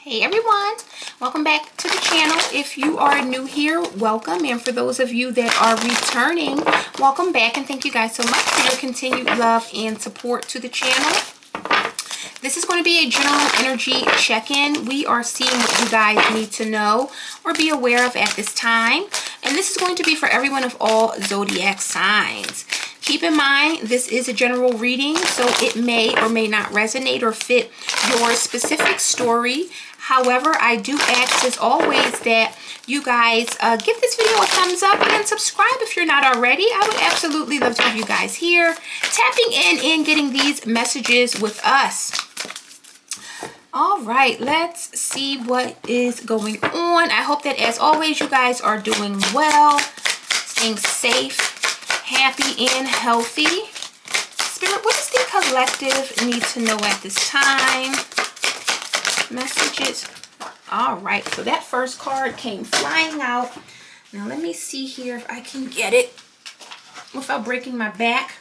Hey everyone, welcome back to the channel. If you are new here, welcome, and for those of you that are returning, welcome back, and thank you guys so much for your continued love and support to the channel. This is going to be a general energy check-in. We are seeing what you guys need to know or be aware of at this time, and this is going to be for everyone of all zodiac signs. Keep in mind, this is a general reading, so it may or may not resonate or fit your specific story. However, I do ask, as always, that you guys give this video a thumbs up and subscribe if you're not already. I would absolutely love to have you guys here, tapping in and getting these messages with us. All right, let's see what is going on. I hope that, as always, you guys are doing well, staying safe, happy, and healthy. Spirit, what does the collective need to know at this time? Messages. All right, so that first card came flying out. Now let me see here if I can get it without breaking my back.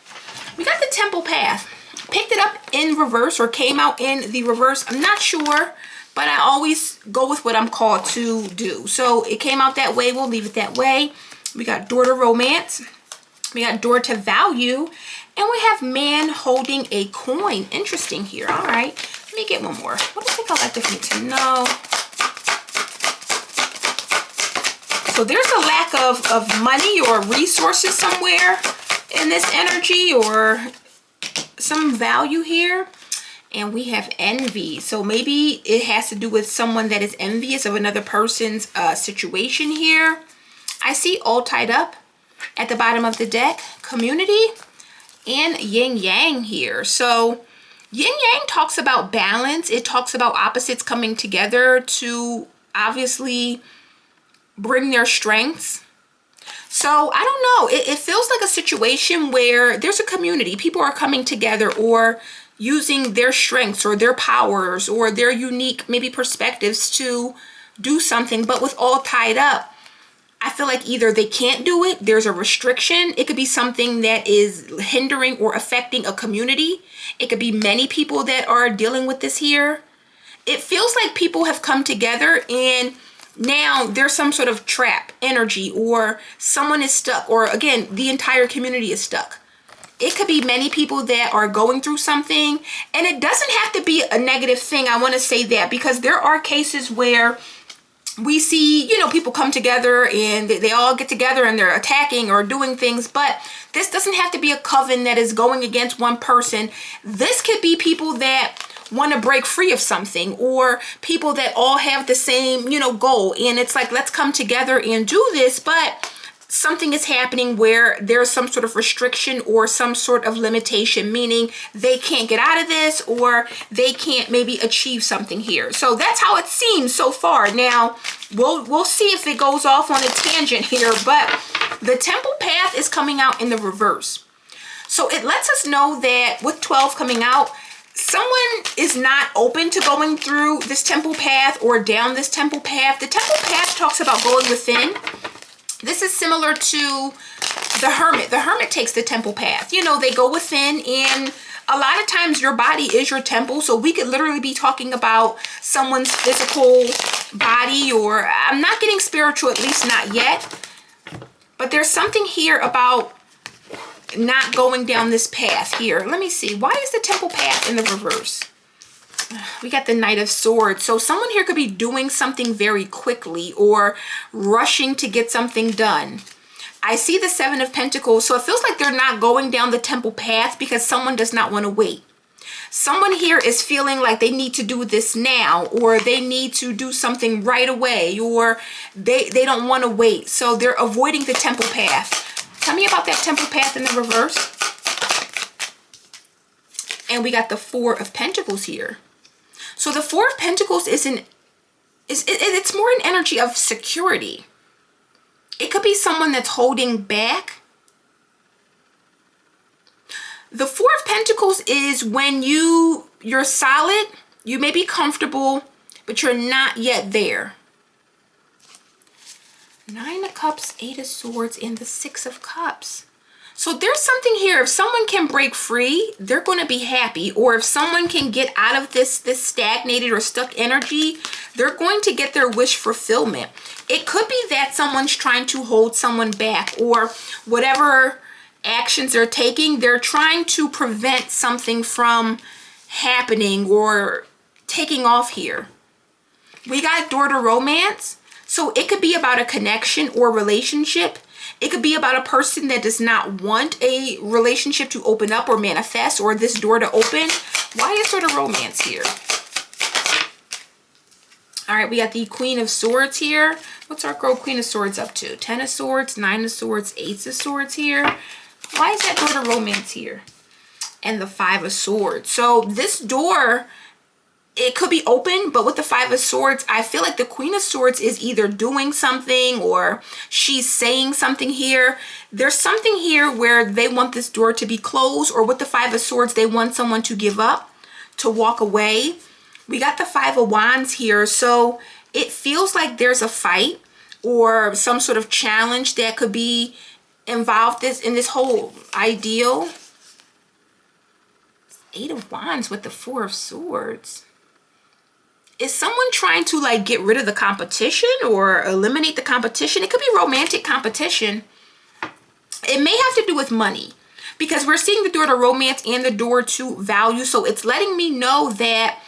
We got the Temple Path. Picked it up in reverse, or came out in the reverse. I'm not sure, but I always go with what I'm called to do. So it came out that way. We'll leave it that way. We got door to romance. We got door to value. And we have man holding a coin. Interesting here. All right. Let me get one more. What does the collective need to know? So there's a lack of money or resources somewhere in this energy, or some value here. And we have envy. So maybe it has to do with someone that is envious of another person's situation here. I see all tied up at the bottom of the deck. Community and yin yang here. So yin yang talks about balance. It talks about opposites coming together to obviously bring their strengths. So I don't know. It feels like a situation where there's a community. People are coming together or using their strengths or their powers or their unique maybe perspectives to do something, but with all tied up. I feel like either they can't do it, there's a restriction. It could be something that is hindering or affecting a community. It could be many people that are dealing with this here. It feels like people have come together and now there's some sort of trap energy, or someone is stuck, or again, the entire community is stuck. It could be many people that are going through something, and it doesn't have to be a negative thing. I want to say that because there are cases where we see, you know, people come together and they all get together and they're attacking or doing things, but this doesn't have to be a coven that is going against one person. This could be people that want to break free of something, or people that all have the same, you know, goal. And it's like, let's come together and do this, but something is happening where there's some sort of restriction or some sort of limitation, meaning they can't get out of this, or they can't maybe achieve something here. So that's how it seems so far. Now, we'll see if it goes off on a tangent here, but the Temple Path is coming out in the reverse. So it lets us know that with 12 coming out, someone is not open to going through this Temple Path or down this Temple Path. The Temple Path talks about going within. This is similar to the Hermit. The Hermit takes the Temple Path. You know, they go within, and a lot of times your body is your temple. So we could literally be talking about someone's physical body, or I'm not getting spiritual, at least not yet. But there's something here about not going down this path here. Let me see. Why is the Temple Path in the reverse? We got the Knight of Swords. So someone here could be doing something very quickly or rushing to get something done. I see the Seven of Pentacles. So it feels like they're not going down the Temple Path because someone does not want to wait. Someone here is feeling like they need to do this now, or they need to do something right away, or they don't want to wait. So they're avoiding the Temple Path. Tell me about that Temple Path in the reverse. And we got the Four of Pentacles here. So the Four of Pentacles it's more an energy of security. It could be someone that's holding back. The Four of Pentacles is when you're solid, you may be comfortable, but you're not yet there. Nine of Cups, Eight of Swords, and the Six of Cups. So there's something here. If someone can break free, they're going to be happy. Or if someone can get out of this stagnated or stuck energy, They're going to get their wish fulfillment. It could be that someone's trying to hold someone back, or whatever actions they're taking, they're trying to prevent something from happening or taking off here. We got door to romance. So it could be about a connection or relationship. It could be about a person that does not want a relationship to open up or manifest, or this door to open. Why is door to romance here? All right, we got the Queen of Swords here. What's our girl Queen of Swords up to? 10 of Swords, 9 of Swords, 8 of Swords here. Why is that door to romance here? And the 5 of Swords. So this door, it could be open, but with the 5 of Swords, I feel like the Queen of Swords is either doing something or she's saying something here. There's something here where they want this door to be closed, or with the 5 of Swords, they want someone to give up, to walk away. We got the 5 of Wands here, so it feels like there's a fight or some sort of challenge that could be involved in this whole ideal. 8 of Wands with the 4 of Swords. Is someone trying to like get rid of the competition or eliminate the competition? It could be romantic competition. It may have to do with money, because we're seeing the door to romance and the door to value. So it's letting me know that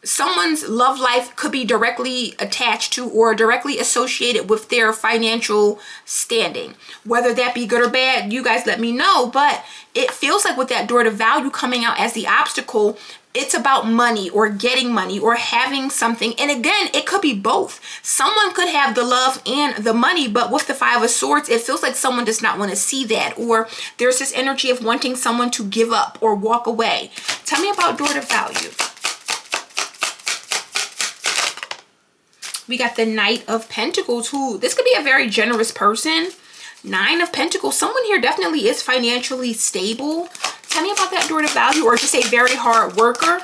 someone's love life could be directly attached to or directly associated with their financial standing. Whether that be good or bad, you guys let me know. But it feels like with that door to value coming out as the obstacle, it's about money or getting money or having something. And again, it could be both. Someone could have the love and the money, but with the 5 of Swords, it feels like someone does not want to see that, or there's this energy of wanting someone to give up or walk away. Tell me about door to value. We got the Knight of Pentacles, who, this could be a very generous person. 9 of Pentacles, someone here definitely is financially stable. Tell me about that door to value, or just a very hard worker.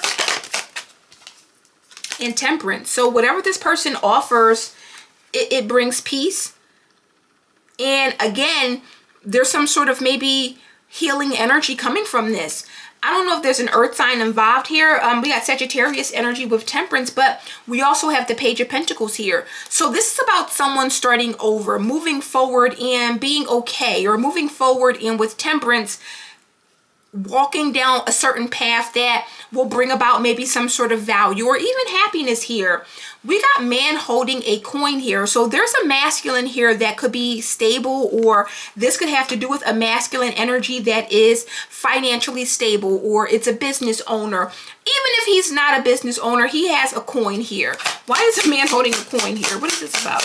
And Temperance. So whatever this person offers, it brings peace. And again, there's some sort of maybe healing energy coming from this. I don't know if there's an earth sign involved here. We got Sagittarius energy with Temperance, but we also have the Page of Pentacles here. So this is about someone starting over, moving forward and being okay, or moving forward and with Temperance, walking down a certain path that will bring about maybe some sort of value or even happiness here. We got man holding a coin here. So there's a masculine here that could be stable, or this could have to do with a masculine energy that is financially stable, or it's a business owner. Even if he's not a business owner, he has a coin here. Why is a man holding a coin here? What is this about?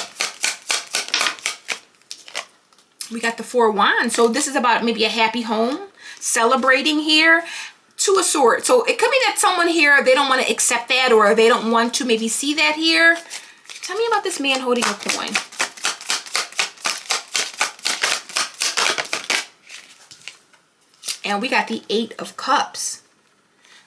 We got the 4 of Wands. So this is about maybe a happy home, celebrating here. 2 of Swords. So it could be that someone here, they don't want to accept that, or they don't want to maybe see that here. Tell me about this man holding a coin. And we got the 8 of Cups.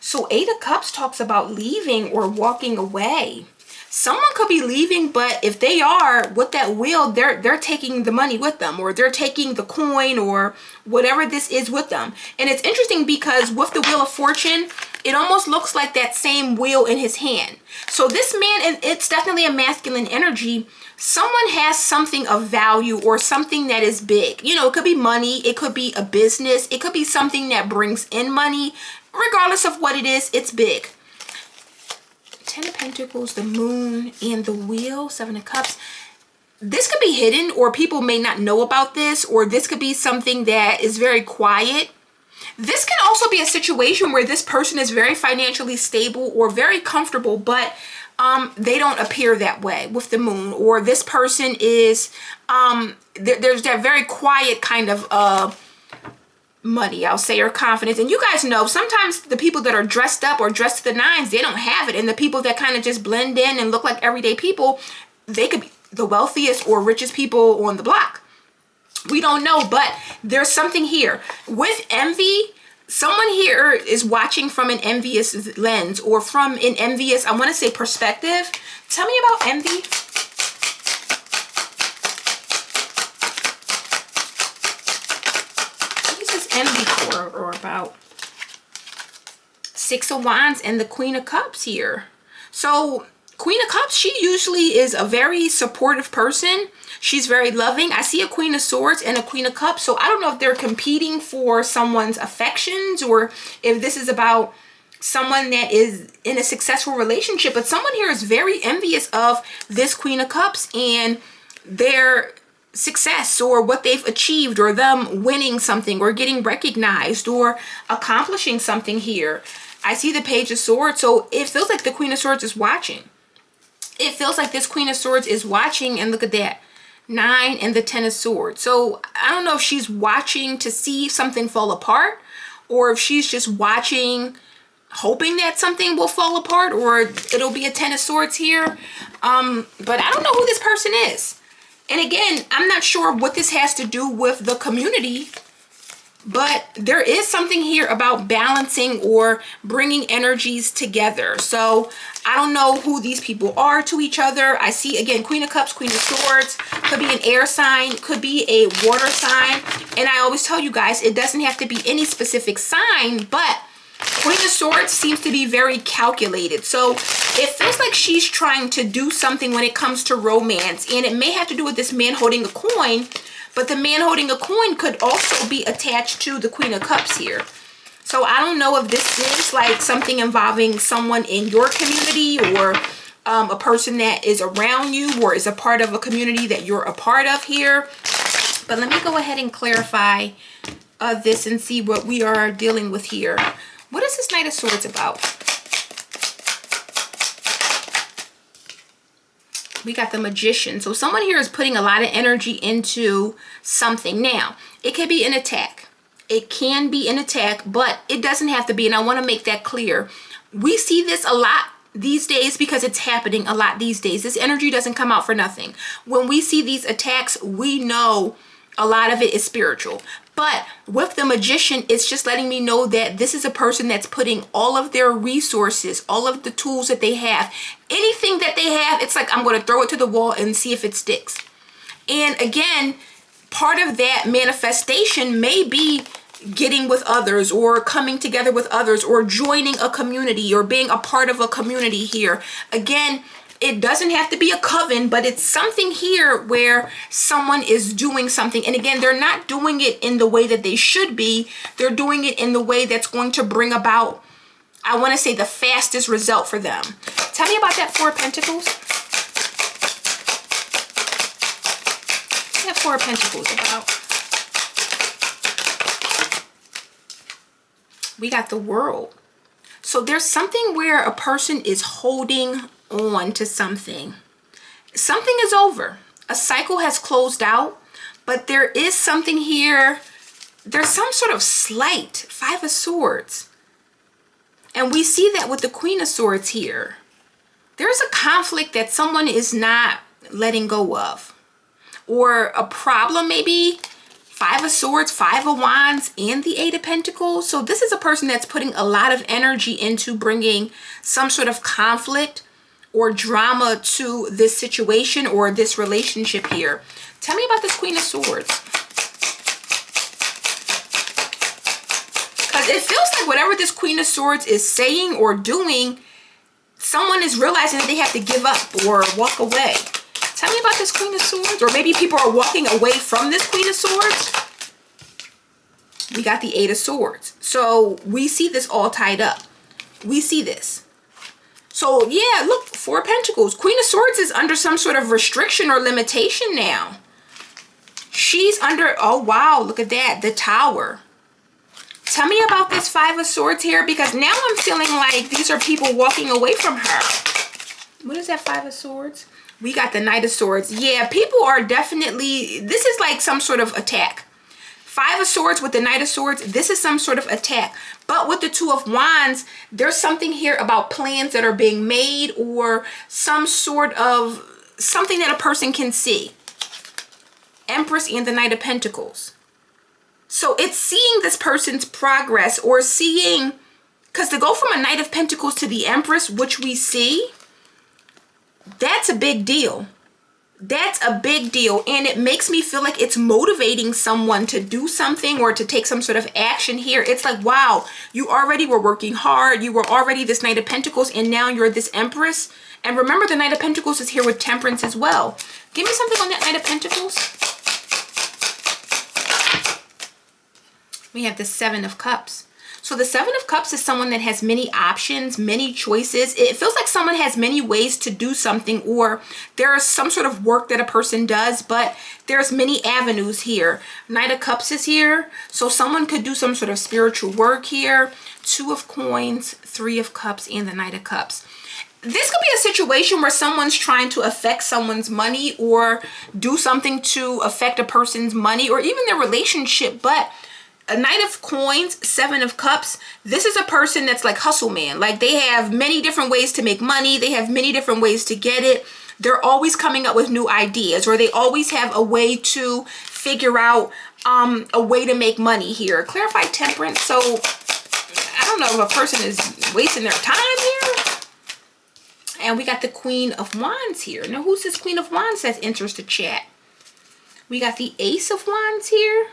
So 8 of Cups talks about leaving or walking away. Someone could be leaving, but if they are with that wheel, they're taking the money with them, or they're taking the coin or whatever this is with them. And it's interesting because with the Wheel of Fortune, it almost looks like that same wheel in his hand. So this man, and it's definitely a masculine energy, someone has something of value or something that is big. You know, it could be money, it could be a business, it could be something that brings in money. Regardless of what it is, it's big. 10 of Pentacles, the Moon, and the Wheel, 7 of Cups. This could be hidden, or people may not know about this, or this could be something that is very quiet. This can also be a situation where this person is very financially stable or very comfortable, but they don't appear that way with the Moon. Or this person is, there's that very quiet kind of money, I'll say, or confidence. And you guys know sometimes the people that are dressed up or dressed to the nines, they don't have it. And the people that kind of just blend in and look like everyday people, they could be the wealthiest or richest people on the block. We don't know, but there's something here with envy. Someone here is watching from an envious lens, or from an envious, I want to say, perspective. Tell me about envy. Envy for or about? 6 of Wands and the Queen of Cups here. So Queen of Cups, she usually is a very supportive person. She's very loving. I see a Queen of Swords and a Queen of Cups. So I don't know if they're competing for someone's affections or if this is about someone that is in a successful relationship. But someone here is very envious of this Queen of Cups and their success or what they've achieved or them winning something or getting recognized or accomplishing something here. I see the Page of Swords. So it feels like the Queen of Swords is watching. It feels like this Queen of Swords is watching, and look at that. 9 and the 10 of Swords. So I don't know if she's watching to see something fall apart or if she's just watching hoping that something will fall apart or it'll be a 10 of Swords here. But I don't know who this person is. And again, I'm not sure what this has to do with the community, but there is something here about balancing or bringing energies together. So I don't know who these people are to each other. I see, again, Queen of Cups, Queen of Swords. Could be an air sign, could be a water sign. And I always tell you guys, it doesn't have to be any specific sign, but Queen of Swords seems to be very calculated. So it feels like she's trying to do something when it comes to romance. And it may have to do with this man holding a coin. But the man holding a coin could also be attached to the Queen of Cups here. So I don't know if this is like something involving someone in your community or a person that is around you or is a part of a community that you're a part of here. But let me go ahead and clarify this and see what we are dealing with here. What is this Knight of Swords about? We got the Magician. So someone here is putting a lot of energy into something. Now, it could be an attack. It can be an attack, but it doesn't have to be. And I want to make that clear. We see this a lot these days because it's happening a lot these days. This energy doesn't come out for nothing. When we see these attacks, we know a lot of it is spiritual. But with the Magician, it's just letting me know that this is a person that's putting all of their resources, all of the tools that they have, anything that they have, it's like, I'm going to throw it to the wall and see if it sticks. And again, part of that manifestation may be getting with others or coming together with others or joining a community or being a part of a community here. Again, it doesn't have to be a coven, but it's something here where someone is doing something. And again, they're not doing it in the way that they should be. They're doing it in the way that's going to bring about, I want to say, the fastest result for them. Tell me about that Four of Pentacles. What's that Four of Pentacles about? We got the World. So there's something where a person is holding on to something. Something is over. A cycle has closed out, but there is something here. There's some sort of slight. Five of Swords. And we see that with the Queen of Swords here. There's a conflict that someone is not letting go of. Or a problem maybe. Five of Swords, Five of Wands, and the Eight of Pentacles. So this is a person that's putting a lot of energy into bringing some sort of conflict or drama to this situation or this relationship here. Tell me about this Queen of Swords. Because it feels like whatever this Queen of Swords is saying or doing, someone is realizing that they have to give up or walk away. Tell me about this Queen of Swords. Or maybe people are walking away from this Queen of Swords. We got the Eight of Swords. So we see this all tied up. We see this. So yeah, look, Four of Pentacles. Queen of Swords is under some sort of restriction or limitation now. She's under, oh wow, look at that, the Tower. Tell me about this Five of Swords here, because now I'm feeling like these are people walking away from her. What is that Five of Swords? We got the Knight of Swords. Yeah, people are definitely, this is like some sort of attack. Five of Swords with the Knight of Swords, this is some sort of attack. But with the Two of Wands, there's something here about plans that are being made or some sort of something that a person can see. Empress and the Knight of Pentacles. So it's seeing this person's progress or seeing, because to go from a Knight of Pentacles to the Empress, which we see, that's a big deal. That's a big deal, and it makes me feel like it's motivating someone to do something or to take some sort of action here. It's like, wow, you already were working hard. You were already this Knight of Pentacles, and now you're this Empress. And remember, the Knight of Pentacles is here with Temperance as well. Give me something on that Knight of Pentacles. We have the Seven of Cups. So the Seven of Cups is someone that has many options, many choices. It feels like someone has many ways to do something, or there is some sort of work that a person does, but there's many avenues here. Knight of Cups is here. So someone could do some sort of spiritual work here. Two of Coins, Three of Cups, and the Knight of Cups. This could be a situation where someone's trying to affect someone's money or do something to affect a person's money or even their relationship, but a Knight of Coins, Seven of Cups, this is a person that's like hustle man. Like they have many different ways to make money. They have many different ways to get it. They're always coming up with new ideas, or they always have a way to figure out a way to make money here. Clarify Temperance. So I don't know if a person is wasting their time here. And we got the Queen of Wands here. Now, who's this Queen of Wands that enters the chat? We got the Ace of Wands here.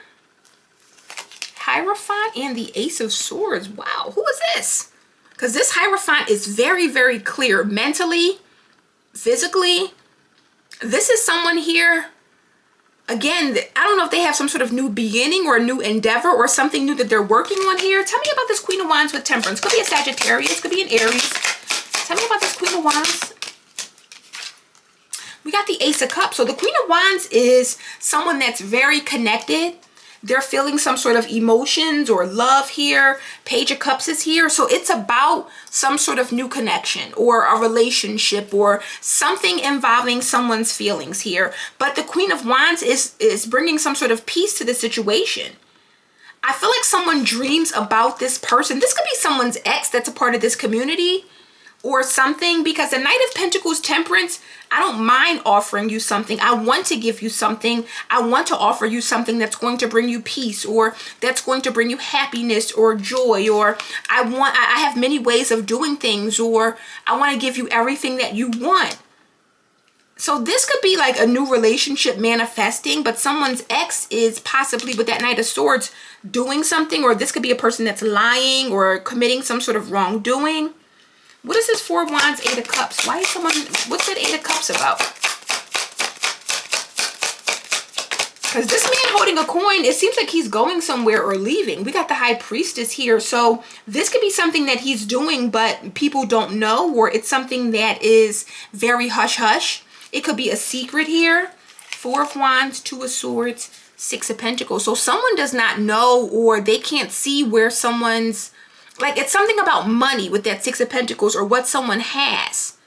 Hierophant and the Ace of Swords. Wow, who is this? Because this Hierophant is very, very clear. Mentally, physically, this is someone here. Again, I don't know if they have some sort of new beginning or a new endeavor or something new that they're working on here. Tell me about this Queen of Wands with Temperance. Could be a Sagittarius, could be an Aries. Tell me about this Queen of Wands. We got the Ace of Cups. So the Queen of Wands is someone that's very connected. They're feeling some sort of emotions or love here. Page of Cups is here. So it's about some sort of new connection or a relationship or something involving someone's feelings here. But the Queen of Wands is bringing some sort of peace to the situation. I feel like someone dreams about this person. This could be someone's ex that's a part of this community or something, because the Knight of Pentacles, Temperance, I don't mind offering you something. I want to give you something. I want to offer you something that's going to bring you peace, or that's going to bring you happiness or joy, or I have many ways of doing things, or I want to give you everything that you want. So this could be like a new relationship manifesting, but someone's ex is possibly with that Knight of Swords doing something, or this could be a person that's lying or committing some sort of wrongdoing. What is this Four of Wands, Eight of Cups? Why is someone, what's that Eight of Cups about? Because this man holding a coin, it seems like he's going somewhere or leaving. We got the High Priestess here. So this could be something that he's doing, but people don't know, or it's something that is very hush-hush. It could be a secret here. Four of Wands, Two of Swords, Six of Pentacles. So someone does not know, or they can't see where someone's, like it's something about money with that Six of Pentacles, or what someone has.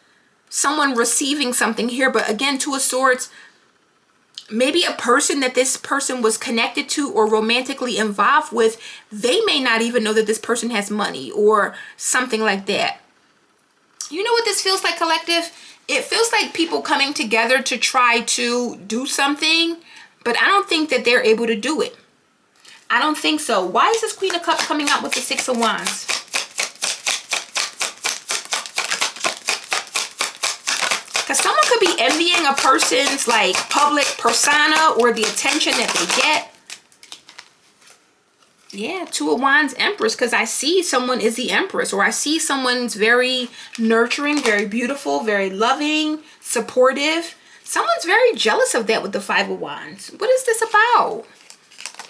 Someone receiving something here. But again, Two of Swords, maybe a person that this person was connected to or romantically involved with, they may not even know that this person has money or something like that. You know what this feels like, collective? It feels like people coming together to try to do something, but I don't think that they're able to do it. I don't think so. Why is this Queen of Cups coming out with the Six of Wands? Because someone could be envying a person's like public persona or the attention that they get. Yeah, Two of Wands, Empress, because I see someone is the Empress, or I see someone's very nurturing, very beautiful, very loving, supportive. Someone's very jealous of that with the Five of Wands. What is this about?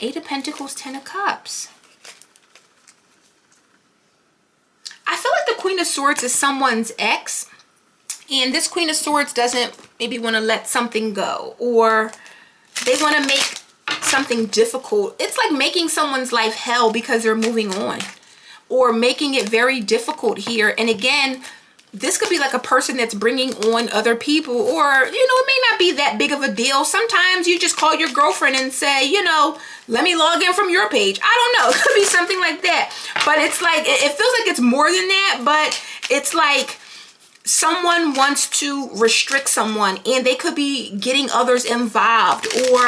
Eight of Pentacles, Ten of Cups. I feel like the Queen of Swords is someone's ex, and this Queen of Swords doesn't maybe want to let something go, or they want to make something difficult. It's like making someone's life hell because they're moving on, or making it very difficult here. And again, this could be like a person that's bringing on other people, or, you know, it may not be that big of a deal. Sometimes you just call your girlfriend and say, you know, let me log in from your page. I don't know. It could be something like that. But it's like, it feels like it's more than that, but it's like someone wants to restrict someone, and they could be getting others involved, or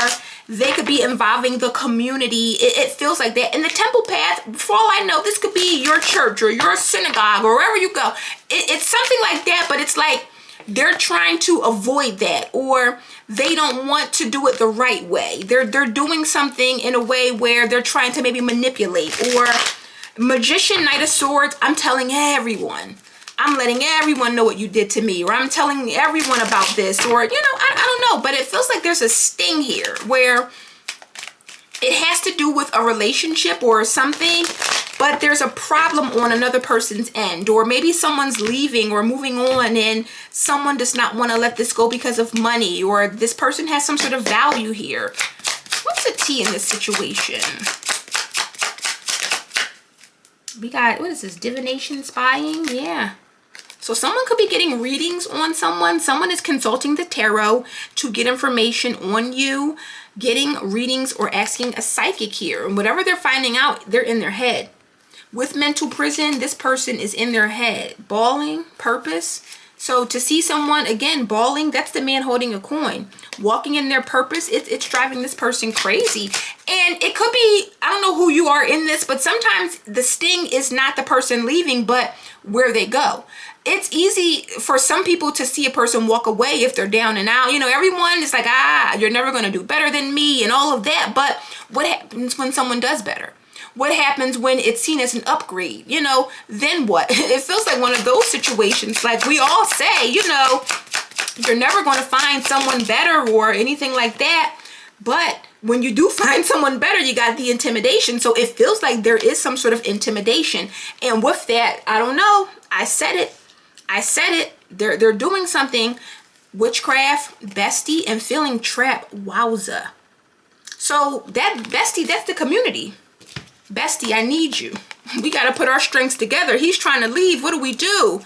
they could be involving the community. It feels like that. In the Temple Path, for all I know, this could be your church or your synagogue or wherever you go. It's something like that, but it's like they're trying to avoid that, or they don't want to do it the right way. They're doing something in a way where they're trying to maybe manipulate. Or Magician, Knight of Swords, I'm telling everyone. I'm letting everyone know what you did to me, or I'm telling everyone about this, or, I don't know, but it feels like there's a sting here where it has to do with a relationship or something, but there's a problem on another person's end, or maybe someone's leaving or moving on and someone does not want to let this go because of money, or this person has some sort of value here. What's the tea in this situation? We got, what is this, divination, spying? Yeah. So someone could be getting readings on someone. Someone is consulting the tarot to get information on you, getting readings, or asking a psychic here. And whatever they're finding out, they're in their head. With mental prison, this person is in their head. Bawling, purpose. So to see someone, again, bawling, that's the man holding a coin. Walking in their purpose, it's driving this person crazy. And it could be, I don't know who you are in this, but sometimes the sting is not the person leaving, but where they go. It's easy for some people to see a person walk away if they're down and out. Everyone is like, you're never going to do better than me and all of that. But what happens when someone does better? What happens when it's seen as an upgrade? Then what? It feels like one of those situations. Like we all say, you're never going to find someone better or anything like that. But when you do find someone better, you got the intimidation. So it feels like there is some sort of intimidation. And with that, I don't know. I said it. They're doing something. Witchcraft, bestie, and feeling trapped. Wowza. So that bestie, that's the community. Bestie, I need you. We got to put our strengths together. He's trying to leave. What do?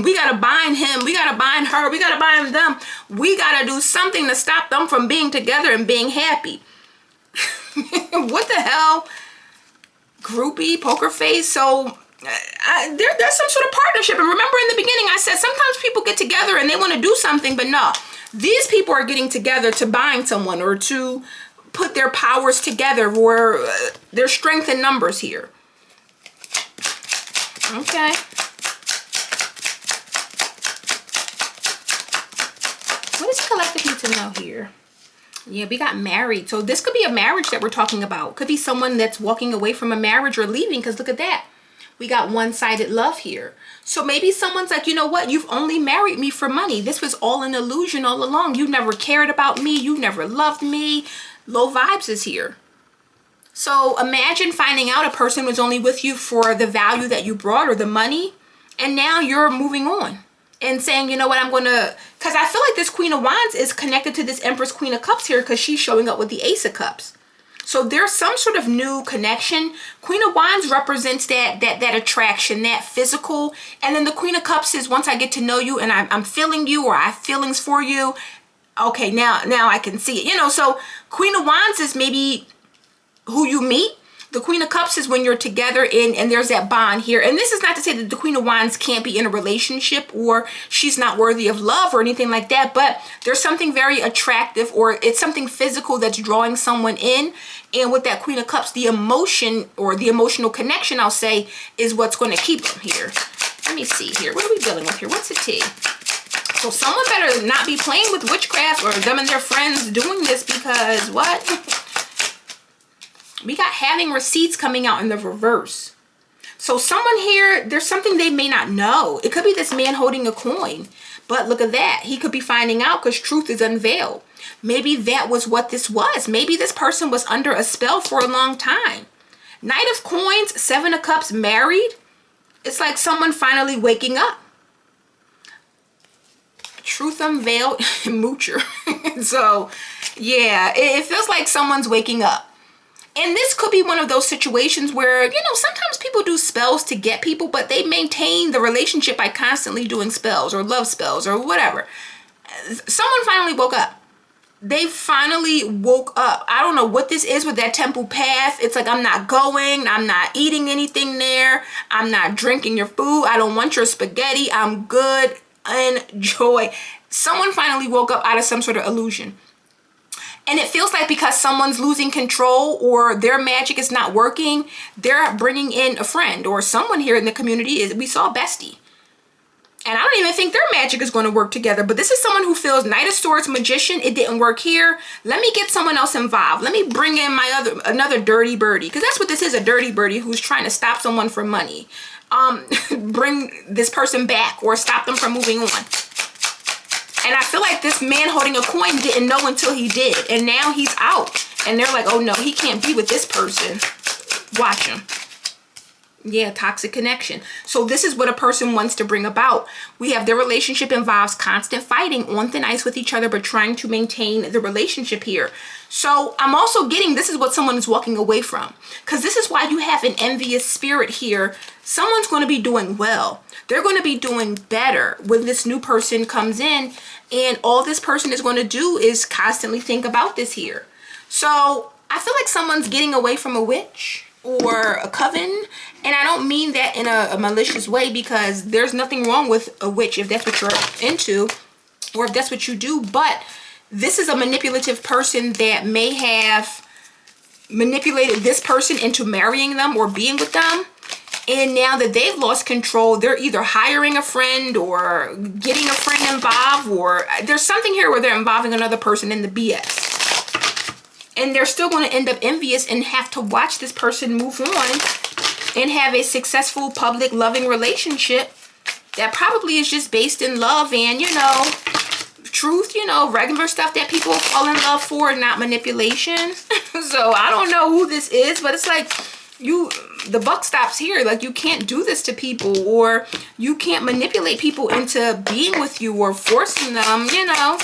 We got to bind him. We got to bind her. We got to bind them. We got to do something to stop them from being together and being happy. What the hell? Groupie, poker face. So there's some sort of partnership. And remember in the beginning, I said sometimes people get together and they want to do something, but no. These people are getting together to bind someone or to put their powers together, or their strength in numbers here. Okay. What does the collective need to know here? Yeah, we got married. So this could be a marriage that we're talking about. Could be someone that's walking away from a marriage or leaving, because look at that. We got one-sided love here. So maybe someone's like, you know what? You've only married me for money. This was all an illusion all along. You never cared about me. You never loved me. Low vibes is here. So imagine finding out a person was only with you for the value that you brought or the money. And now you're moving on and saying, you know what, I'm going to, because I feel like this Queen of Wands is connected to this Empress Queen of Cups here, because she's showing up with the Ace of Cups. So there's some sort of new connection. Queen of Wands represents that attraction, that physical. And then the Queen of Cups is once I get to know you and I'm feeling you, or I have feelings for you. Okay, now I can see it. So Queen of Wands is maybe who you meet. The Queen of Cups is when you're together and there's that bond here. And this is not to say that the Queen of Wands can't be in a relationship or she's not worthy of love or anything like that. But there's something very attractive, or it's something physical that's drawing someone in. And with that Queen of Cups, the emotion or the emotional connection, I'll say, is what's going to keep them here. Let me see here. What are we dealing with here? What's the tea? So someone better not be playing with witchcraft or them and their friends doing this, because what? We got having receipts coming out in the reverse. So someone here, there's something they may not know. It could be this man holding a coin. But look at that. He could be finding out because truth is unveiled. Maybe that was what this was. Maybe this person was under a spell for a long time. Knight of Coins, Seven of Cups, married. It's like someone finally waking up. Truth unveiled, moocher. So, yeah, it feels like someone's waking up. And this could be one of those situations where, sometimes people do spells to get people, but they maintain the relationship by constantly doing spells or love spells or whatever. Someone finally woke up. They finally woke up. I don't know what this is with that temple path. It's like, I'm not going. I'm not eating anything there. I'm not drinking your food. I don't want your spaghetti. I'm good. Enjoy. Someone finally woke up out of some sort of illusion. And it feels like because someone's losing control or their magic is not working, they're bringing in a friend or someone here in the community. We saw bestie. And I don't even think their magic is going to work together. But this is someone who feels Knight of Swords, Magician. It didn't work here. Let me get someone else involved. Let me bring in another dirty birdie. Because that's what this is, a dirty birdie who's trying to stop someone from money. Bring this person back or stop them from moving on. And I feel like this man holding a coin didn't know until he did. And now he's out. And they're like, oh no, he can't be with this person. Watch him. Yeah, toxic connection. So this is what a person wants to bring about. We have their relationship involves constant fighting on thin ice with each other, but trying to maintain the relationship here. So I'm also getting this is what someone is walking away from. Because this is why you have an envious spirit here. Someone's going to be doing well. They're going to be doing better when this new person comes in. And all this person is going to do is constantly think about this here. So I feel like someone's getting away from a witch or a coven, and I don't mean that in a malicious way, because there's nothing wrong with a witch if that's what you're into or if that's what you do. But this is a manipulative person that may have manipulated this person into marrying them or being with them, and now that they've lost control, they're either hiring a friend or getting a friend involved, or there's something here where they're involving another person in the BS. And they're still going to end up envious and have to watch this person move on and have a successful, public, loving relationship that probably is just based in love and, you know, truth, you know, regular stuff that people fall in love for, not manipulation. So I don't know who this is, but it's like the buck stops here. Like, you can't do this to people, or you can't manipulate people into being with you or forcing them, you know.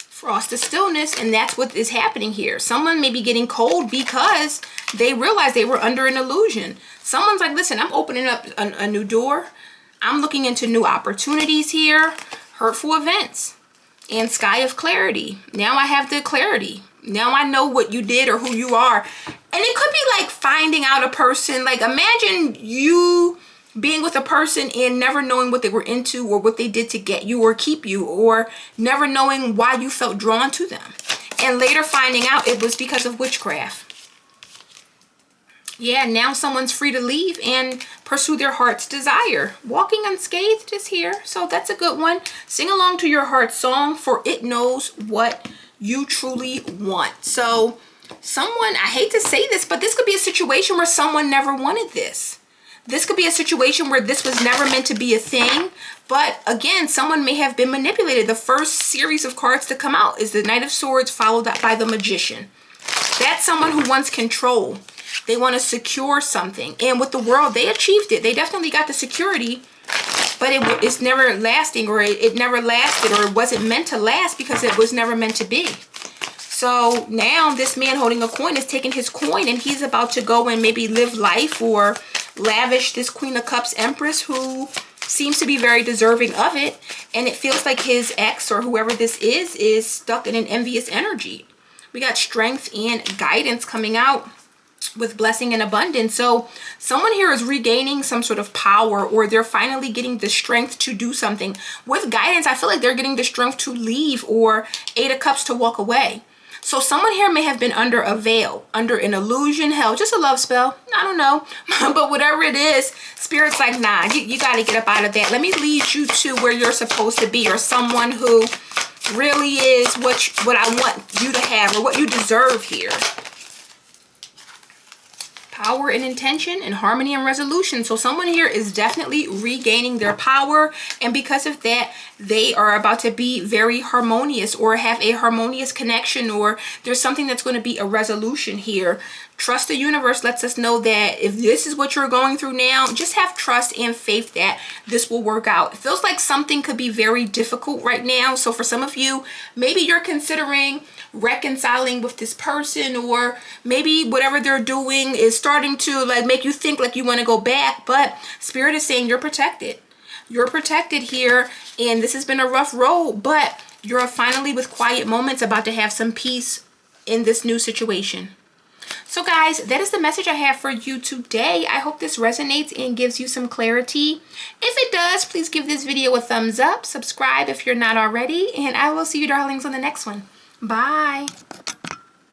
Frost is stillness, and that's what is happening here. Someone may be getting cold because they realized they were under an illusion. Someone's like, listen, I'm opening up a new door. I'm looking into new opportunities here. Hurtful events and sky of clarity. Now I have the clarity. Now I know what you did or who you are. And it could be like finding out a person. Like, imagine you being with a person and never knowing what they were into or what they did to get you or keep you, or never knowing why you felt drawn to them, and later finding out it was because of witchcraft. Yeah, now someone's free to leave and pursue their heart's desire. Walking unscathed is here, so that's a good one. Sing along to your heart's song, for it knows what you truly want. So someone, I hate to say this, but this could be a situation where someone never wanted this. This could be a situation where this was never meant to be a thing. But again, someone may have been manipulated. The first series of cards to come out is the Knight of Swords, followed up by the Magician. That's someone who wants control. They want to secure something. And with the World, they achieved it. They definitely got the security. But it's never lasting, or it never lasted, or it wasn't meant to last because it was never meant to be. So now this man holding a coin is taking his coin, and he's about to go and maybe live life or lavish this Queen of Cups Empress, who seems to be very deserving of it. And it feels like his ex, or whoever this is stuck in an envious energy. We got strength and guidance coming out with blessing and abundance. So someone here is regaining some sort of power, or they're finally getting the strength to do something. With guidance, I feel like they're getting the strength to leave, or Eight of Cups to walk away. So someone here may have been under a veil, under an illusion, hell, just a love spell. I don't know. But whatever it is, Spirit's like, nah, you got to get up out of that. Let me lead you to where you're supposed to be, or someone who really is what I want you to have, or what you deserve here. Power and intention, and harmony and resolution. So someone here is definitely regaining their power, and because of that, they are about to be very harmonious, or have a harmonious connection, or there's something that's going to be a resolution here. Trust the universe lets us know that if this is what you're going through now, just have trust and faith that this will work out. It feels like something could be very difficult right now. So for some of you, maybe you're considering reconciling with this person, or maybe whatever they're doing is starting to like make you think like you want to go back. But Spirit is saying you're protected. You're protected here, and this has been a rough road, but you're finally, with quiet moments, about to have some peace in this new situation. So guys, that is the message I have for you today. I hope this resonates and gives you some clarity. If it does, please give this video a thumbs up, subscribe if you're not already, and I will see you darlings on the next one. Bye.